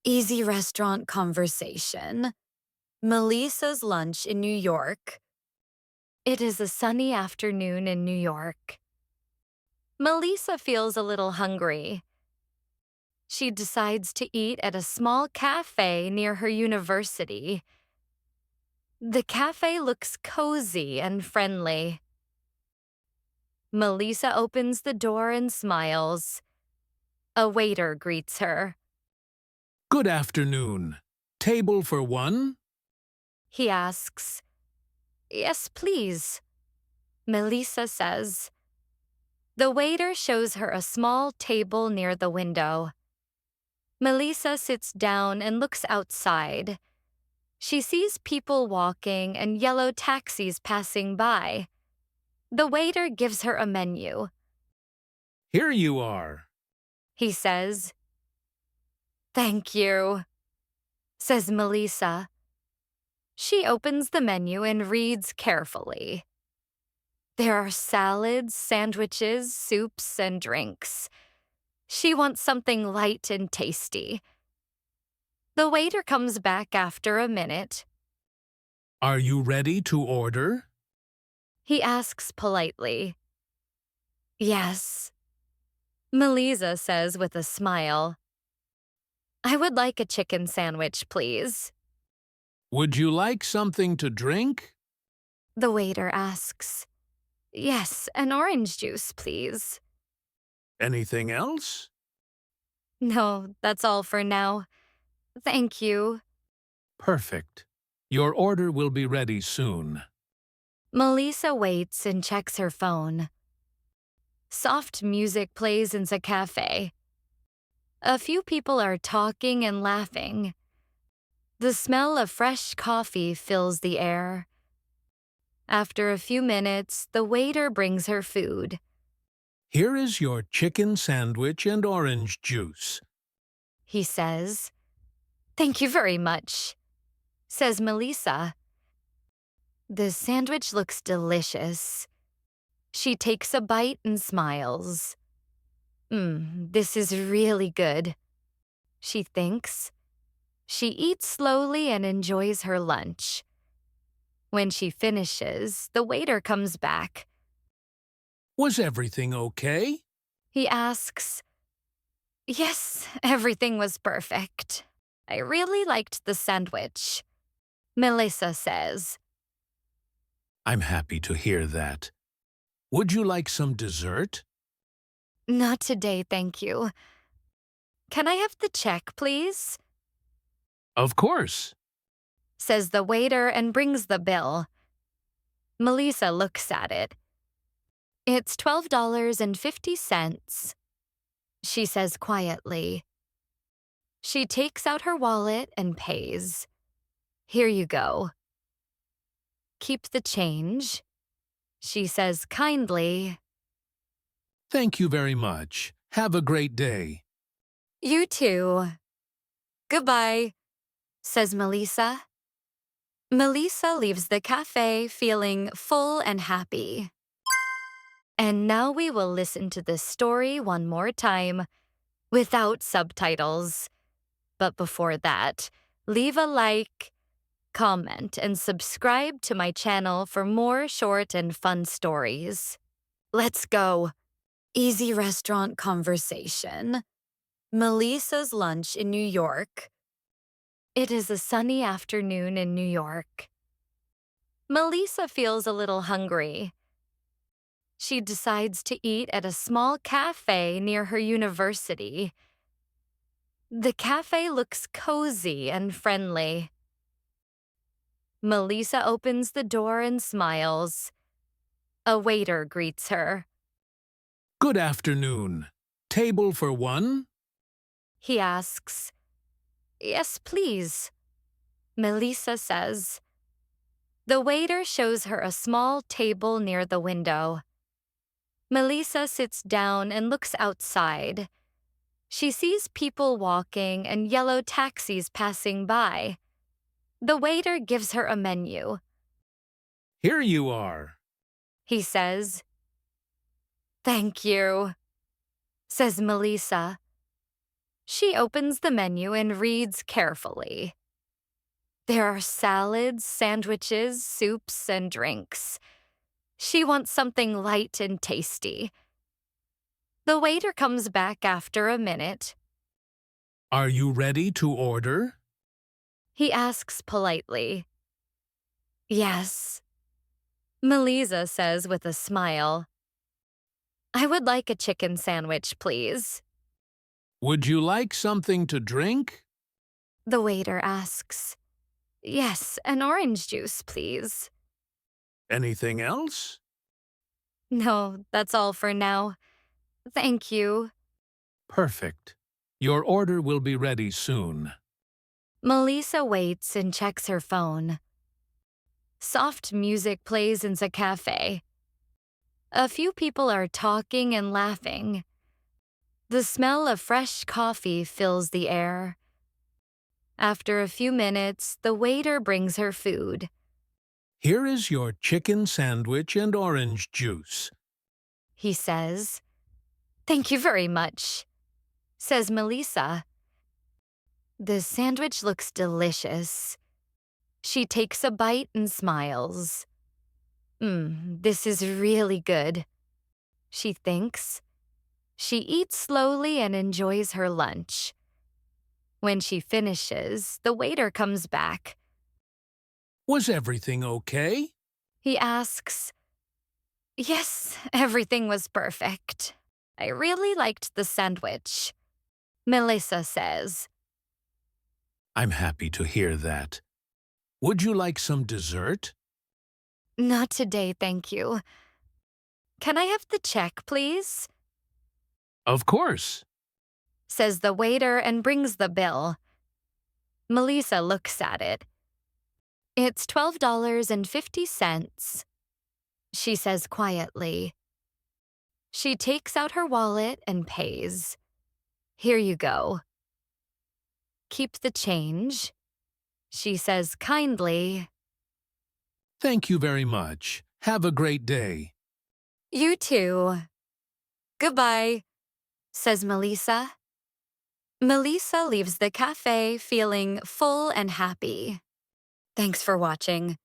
Easy restaurant conversation. Melisa's lunch in New York. It is a sunny afternoon in New York. Melisa feels a little hungry. She decides to eat at a small cafe near her university. The cafe looks cozy and friendly. Melisa opens the door and smiles. A waiter greets her. Good afternoon. Table for one? He asks. Yes, please, Melisa says. The waiter shows her a small table near the window. Melisa sits down and looks outside. She sees people walking and yellow taxis passing by. The waiter gives her a menu. Here you are. He says. Thank you, says Melisa. She opens the menu and reads carefully. There are salads, sandwiches, soups, and drinks. She wants something light and tasty. The waiter comes back after a minute. Are you ready to order? He asks politely. Yes, Melisa says with a smile. I would like a chicken sandwich, please. Would you like something to drink? The waiter asks. Yes, an orange juice, please. Anything else? No, that's all for now. Thank you. Perfect. Your order will be ready soon. Melisa waits and checks her phone. Soft music plays in the cafe. A few people are talking and laughing. The smell of fresh coffee fills the air. After a few minutes, the waiter brings her food. Here is your chicken sandwich and orange juice. He says. Thank you very much, says Melisa. The sandwich looks delicious. She takes a bite and smiles. This is really good, she thinks. She eats slowly and enjoys her lunch. When she finishes, the waiter comes back. Was everything okay? He asks. Yes, everything was perfect. I really liked the sandwich, Melisa says. I'm happy to hear that. Would you like some dessert? Not today, thank you. Can I have the check, please? Of course, Says the waiter and brings the bill. Melisa looks at it. It's $12.50, she says quietly. She takes out her wallet and pays. Here you go. Keep the change, she says kindly. Thank you very much. Have a great day. You too. Goodbye, says Melisa. Melisa leaves the cafe feeling full and happy. And now we will listen to the story one more time without subtitles. But before that, leave a like, comment, and subscribe to my channel for more short and fun stories. Let's go. Easy restaurant conversation. Melisa's lunch in New York. It is a sunny afternoon in New York. Melisa feels a little hungry. She decides to eat at a small cafe near her university. The cafe looks cozy and friendly. Melisa opens the door and smiles. A waiter greets her. Good afternoon. Table for one? He asks. Yes, please, Melisa says. The waiter shows her a small table near the window. Melisa sits down and looks outside. She sees people walking and yellow taxis passing by. The waiter gives her a menu. Here you are. He says. Thank you, says Melisa. She opens the menu and reads carefully. There are salads, sandwiches, soups, and drinks. She wants something light and tasty. The waiter comes back after a minute. Are you ready to order? He asks politely. Yes, Melisa says with a smile. I would like a chicken sandwich, please. Would you like something to drink? The waiter asks. Yes, an orange juice, please. Anything else? No, that's all for now. Thank you. Perfect. Your order will be ready soon. Melisa waits and checks her phone. Soft music plays in the cafe. A few people are talking and laughing. The smell of fresh coffee fills the air. After a few minutes, the waiter brings her food. Here is your chicken sandwich and orange juice. He says. Thank you very much, says Melisa. The sandwich looks delicious. She takes a bite and smiles. This is really good, she thinks. She eats slowly and enjoys her lunch. When she finishes, the waiter comes back. Was everything okay? He asks. Yes, everything was perfect. I really liked the sandwich, Melisa says. I'm happy to hear that. Would you like some dessert? Not today, thank you. Can I have the check, please? Of course. Says the waiter and brings the bill. Melisa looks at it. It's $12.50, she says quietly. She takes out her wallet and pays. Here you go. Keep the change, she says kindly. Thank you very much. Have a great day. You too. Goodbye, says Melisa. Melisa leaves the cafe feeling full and happy. Thanks for watching.